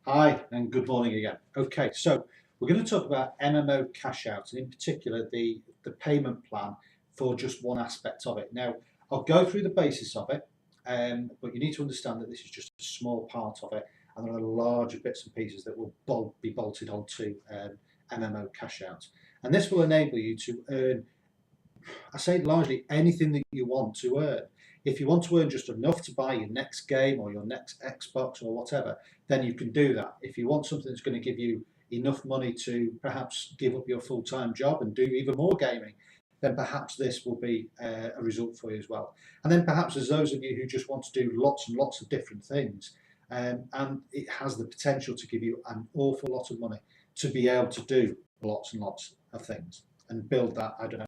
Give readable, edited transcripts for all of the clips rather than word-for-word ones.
Hi and good morning again. Okay, so we're going to talk about MMOCashOut and in particular the payment plan for just one aspect of it. Now, I'll go through the basis of it, but you need to understand that this is just a small part of it and there are larger bits and pieces that will be bolted onto MMOCashOut. And this will enable you to earn, I say largely anything that you want to earn. If you want to earn just enough to buy your next game or your next Xbox or whatever, then you can do that. If you want something that's going to give you enough money to perhaps give up your full-time job and do even more gaming, then perhaps this will be a result for you as well. And then perhaps there's those of you who just want to do lots and lots of different things, and it has the potential to give you an awful lot of money to be able to do lots and lots of things and build that, I don't know,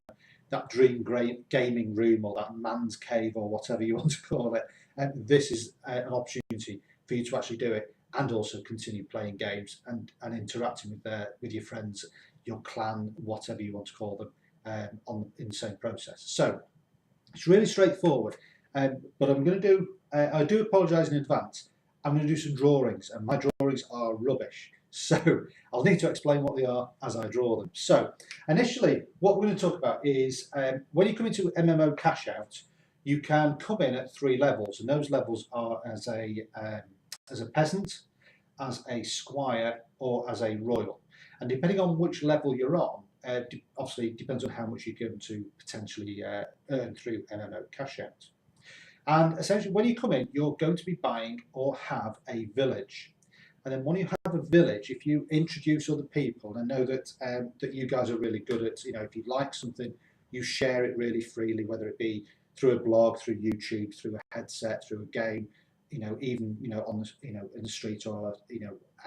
that dream gaming room or that man's cave or whatever you want to call it. And this is an opportunity for you to actually do it and also continue playing games and interacting with your friends, your clan, whatever you want to call them, in the same process. So it's really straightforward, but I'm going to do, I do apologise in advance, I'm going to do some drawings and my drawings are rubbish. So I'll need to explain what they are as I draw them. So initially, what we're going to talk about is when you come into MMOCashOut, you can come in at 3 levels, and those levels are as a peasant, as a squire, or as a royal. And depending on which level you're on, obviously it depends on how much you're going to potentially earn through MMOCashOut. And essentially, when you come in, you're going to be buying or have a village. And then when you have a village, if you introduce other people, and I know that that you guys are really good at, if you like something, you share it really freely, whether it be through a blog, through YouTube, through a headset, through a game, even on the in the street or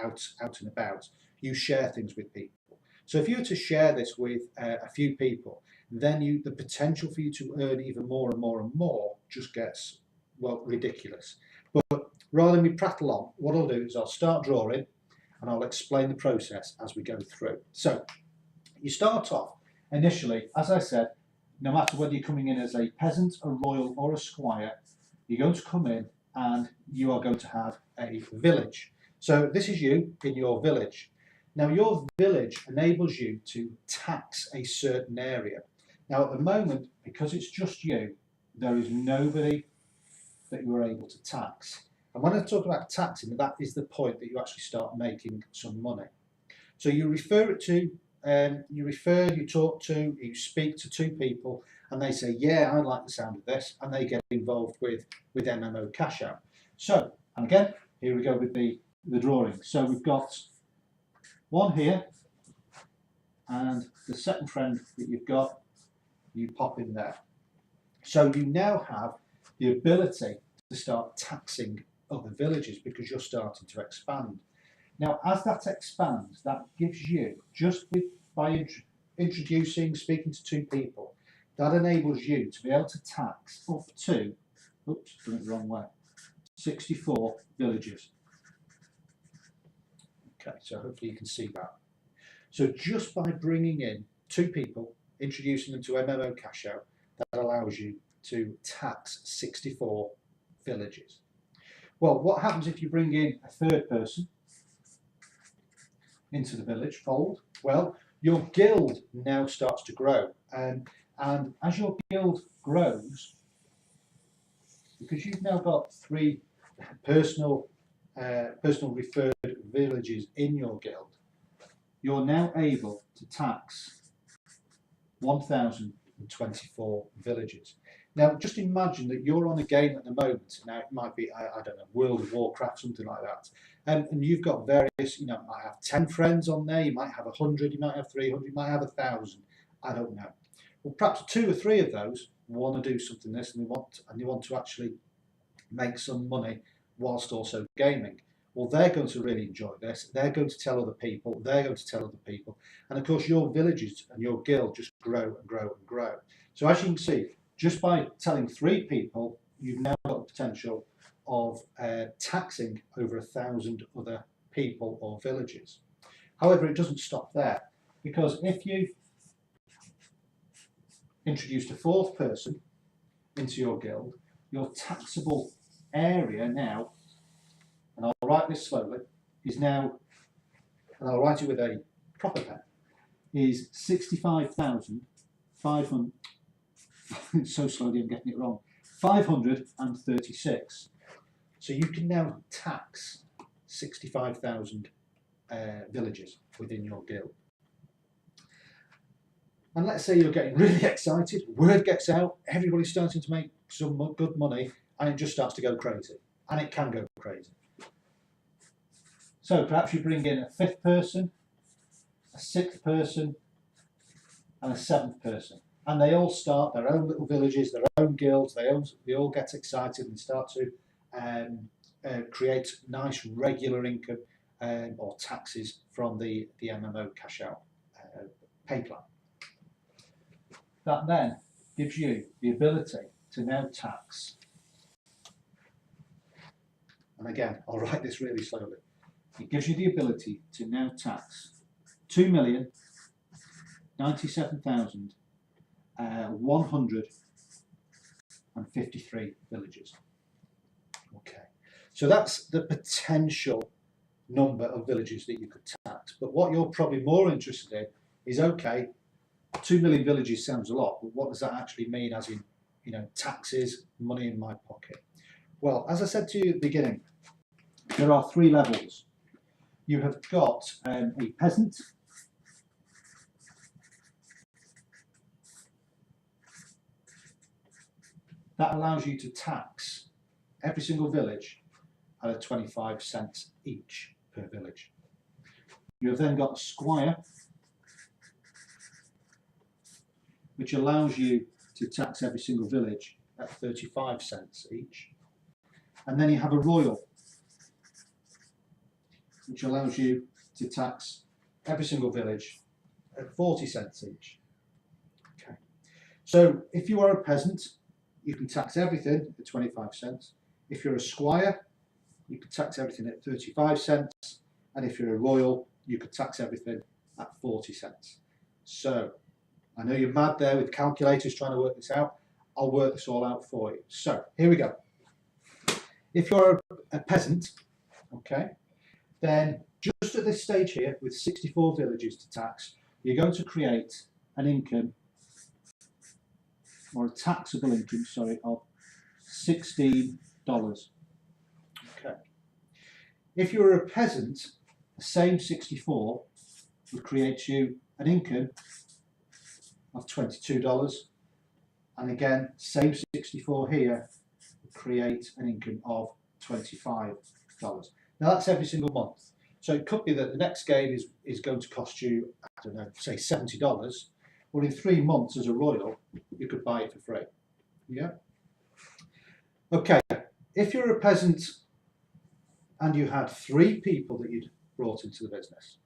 out and about, you share things with people. So if you were to share this with a few people, then the potential for you to earn even more and more and more just gets, well, ridiculous. But rather than me prattle on, what I'll do is I'll start drawing and I'll explain the process as we go through. So you start off initially, as I said, no matter whether you're coming in as a peasant, a royal or a squire, you're going to come in and you are going to have a village. So this is you in your village. Now your village enables you to tax a certain area. Now at the moment, because it's just you, there is nobody that you are able to tax. And when I talk about taxing, that is the point that you actually start making some money. So you refer it to, you talk to, you speak to 2 people, and they say, yeah, I like the sound of this, and they get involved with MMOCashOut. So, and again, here we go with the drawing. So we've got one here, and the second friend that you've got, you pop in there. So you now have the ability to start taxing other villages because you're starting to expand. Now, as that expands, that gives you, by introducing, speaking to 2 people, that enables you to be able to tax up to, oops, done it the wrong way, 64 villages. Okay, so hopefully you can see that. So just by bringing in 2 people, introducing them to MMOCashOut, that allows you to tax 64 villages. Well, what happens if you bring in a 3rd person into the village fold? Well, your guild now starts to grow, and as your guild grows, because you've now got 3 personal referred villages in your guild, you're now able to tax 1,024 villages. Now, just imagine that you're on a game at the moment. Now, it might be, I don't know, World of Warcraft, something like that. And you've got various, you might have 10 friends on there, you might have 100, you might have 300, you might have 1,000. I don't know. Well, perhaps 2 or 3 of those want to do something this, and they want to actually make some money whilst also gaming. Well, they're going to really enjoy this. They're going to tell other people. They're going to tell other people. And of course, your villages and your guild just grow and grow and grow. So as you can see, just by telling 3 people, you've now got the potential of taxing over 1,000 other people or villages. However, it doesn't stop there, because if you introduced a 4th person into your guild, your taxable area now, and I'll write this slowly, is now, and I'll write it with a proper pen, is 65,500, so slowly I'm getting it wrong, 536. So you can now tax 65,000 villagers within your guild. And let's say you're getting really excited, word gets out, everybody's starting to make some good money, and it just starts to go crazy. And it can go crazy. So perhaps you bring in a 5th person, a 6th person, and a 7th person. And they all start their own little villages, their own guilds, they all get excited and start to create nice regular income or taxes from the MMOCashOut pay plan. That then gives you the ability to now tax, and again, I'll write this really slowly. It gives you the ability to now tax 2,097,153 villagers. Okay, so that's the potential number of villages that you could tax. But what you're probably more interested in is, okay, 2 million villages sounds a lot, but what does that actually mean, as in, you know, taxes, money in my pocket? Well, as I said to you at the beginning, there are 3 levels. You have got a peasant, that allows you to tax every single village at a 25 cents each per village. You have then got a squire, which allows you to tax every single village at 35 cents each. And then you have a royal, which allows you to tax every single village at 40 cents each. Okay. So if you are a peasant, you can tax everything at 25 cents. If you're a squire, you can tax everything at 35 cents. And if you're a royal, you could tax everything at 40 cents. So I know you're mad there with calculators trying to work this out. I'll work this all out for you. So here we go. If you're a peasant, okay, then just at this stage here, with 64 villages to tax, you're going to create an income, or a taxable income, sorry, of $16. Okay. If you're a peasant, the same 64 would create you an income of $22, and again, same 64 here would create an income of $25. Now that's every single month. So it could be that the next game is going to cost you, I don't know, say $70, or in 3 months as a royal, you could buy it for free. Yeah? Okay, if you're a peasant and you had 3 people that you'd brought into the business,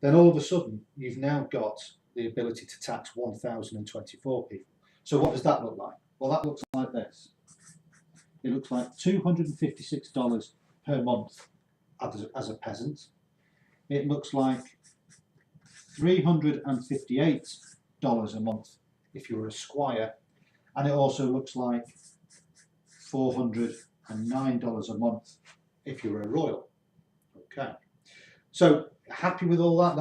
then all of a sudden you've now got the ability to tax 1,024 people. So what does that look like? Well, that looks like this. It looks like $256 per month as a peasant. It looks like $358 a month if you're a squire, and it also looks like $409 a month if you're a royal. Okay, so happy with all that?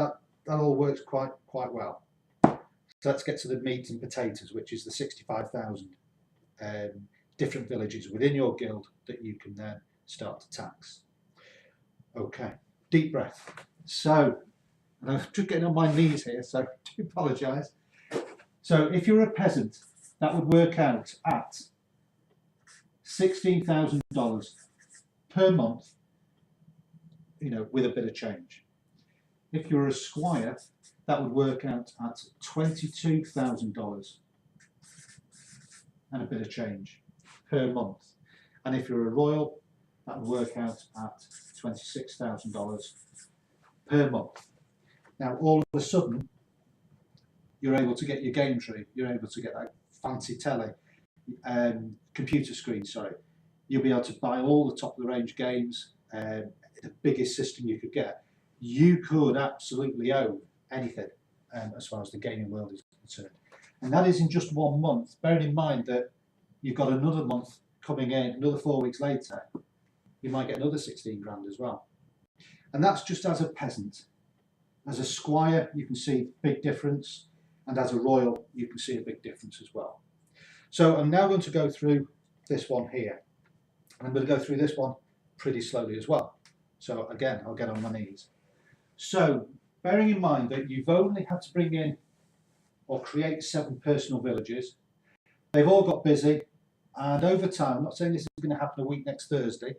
That all works quite well. So let's get to the meat and potatoes, which is the 65,000 different villages within your guild that you can then start to tax. Okay, deep breath. So, and I'm just getting on my knees here, so I do apologise. So if you're a peasant, that would work out at $16,000 per month, you know, with a bit of change. If you're a squire, that would work out at $22,000 and a bit of change per month. And if you're a royal, that would work out at $26,000 per month. Now, all of a sudden, you're able to get your game tree, you're able to get that fancy telly, computer screen, sorry. You'll be able to buy all the top of the range games, the biggest system you could get. You could absolutely own anything as far as the gaming world is concerned. And that is in just 1 month, bearing in mind that you've got another month coming in, another 4 weeks later, you might get another 16 grand as well. And that's just as a peasant. As a squire, you can see a big difference, and as a royal, you can see a big difference as well. So I'm now going to go through this one here, and I'm going to go through this one pretty slowly as well. So again, I'll get on my knees. So bearing in mind that you've only had to bring in or create 7 personal villages, they've all got busy, and over time, I'm not saying this is going to happen a week next Thursday,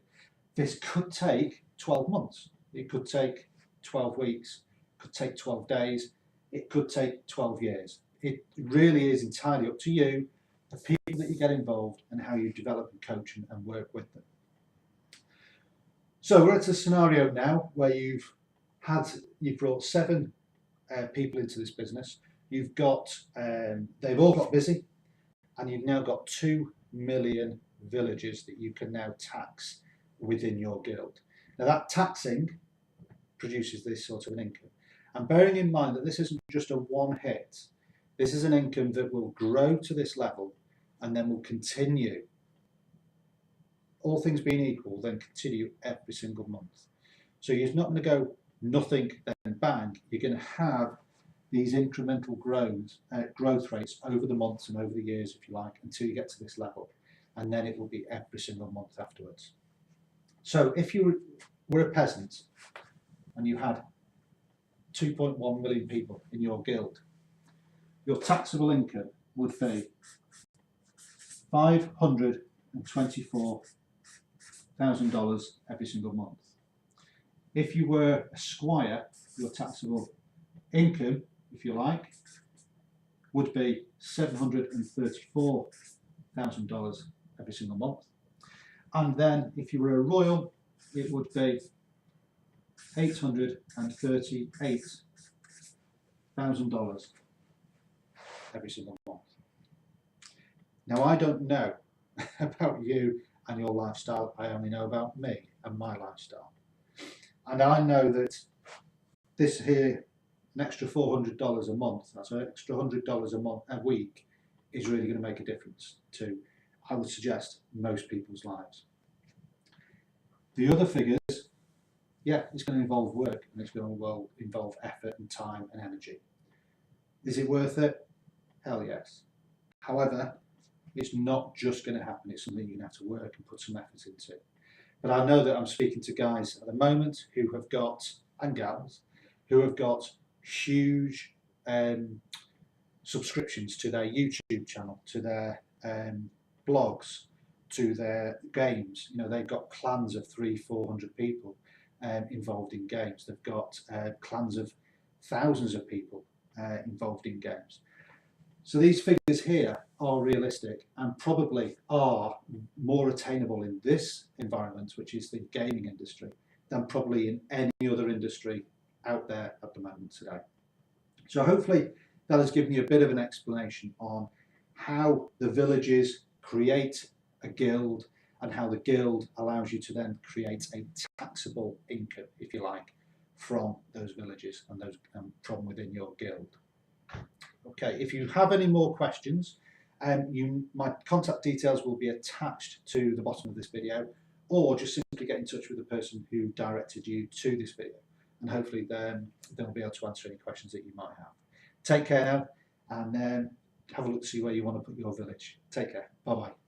this could take 12 months. It could take 12 weeks, it could take 12 days, it could take 12 years. It really is entirely up to you, the people that you get involved, and how you develop and coach and work with them. So we're at a scenario now where you've brought 7 people into this business. You've got, they've all got busy, and you've now got 2 million villages that you can now tax within your guild. Now that taxing produces this sort of an income. And bearing in mind that this isn't just a one hit, this is an income that will grow to this level and then will continue, all things being equal, then continue every single month. So you're not going to go nothing then bang. You're going to have these incremental growth rates over the months and over the years, if you like, until you get to this level. And then it will be every single month afterwards. So if you were a peasant and you had 2.1 million people in your guild, your taxable income would be $524,000 every single month. If you were a squire, your taxable income, if you like, would be $734,000 every single month. And then if you were a royal, it would be $838,000 every single month. Now, I don't know about you and your lifestyle. I only know about me and my lifestyle. And I know that this here, an extra $400 a month, that's an extra $100 a month, a week, is really going to make a difference to, I would suggest, most people's lives. The other figures, yeah, it's going to involve work, and it's going to involve effort and time and energy. Is it worth it? Hell yes. However, it's not just going to happen. It's something you're going to have to work and put some effort into. But I know that I'm speaking to guys at the moment who have got, and gals, who have got huge subscriptions to their YouTube channel, to their blogs, to their games. You know, they've got clans of 300-400 people involved in games. They've got clans of thousands of people involved in games. So these figures here are realistic and probably are more attainable in this environment, which is the gaming industry, than probably in any other industry out there at the moment today. So hopefully that has given you a bit of an explanation on how the villages create a guild and how the guild allows you to then create a taxable income, if you like, from those villages and those from within your guild. Okay, if you have any more questions, my contact details will be attached to the bottom of this video, or just simply get in touch with the person who directed you to this video, and hopefully then they'll be able to answer any questions that you might have. Take care now, and have a look to see where you want to put your village. Take care. Bye-bye.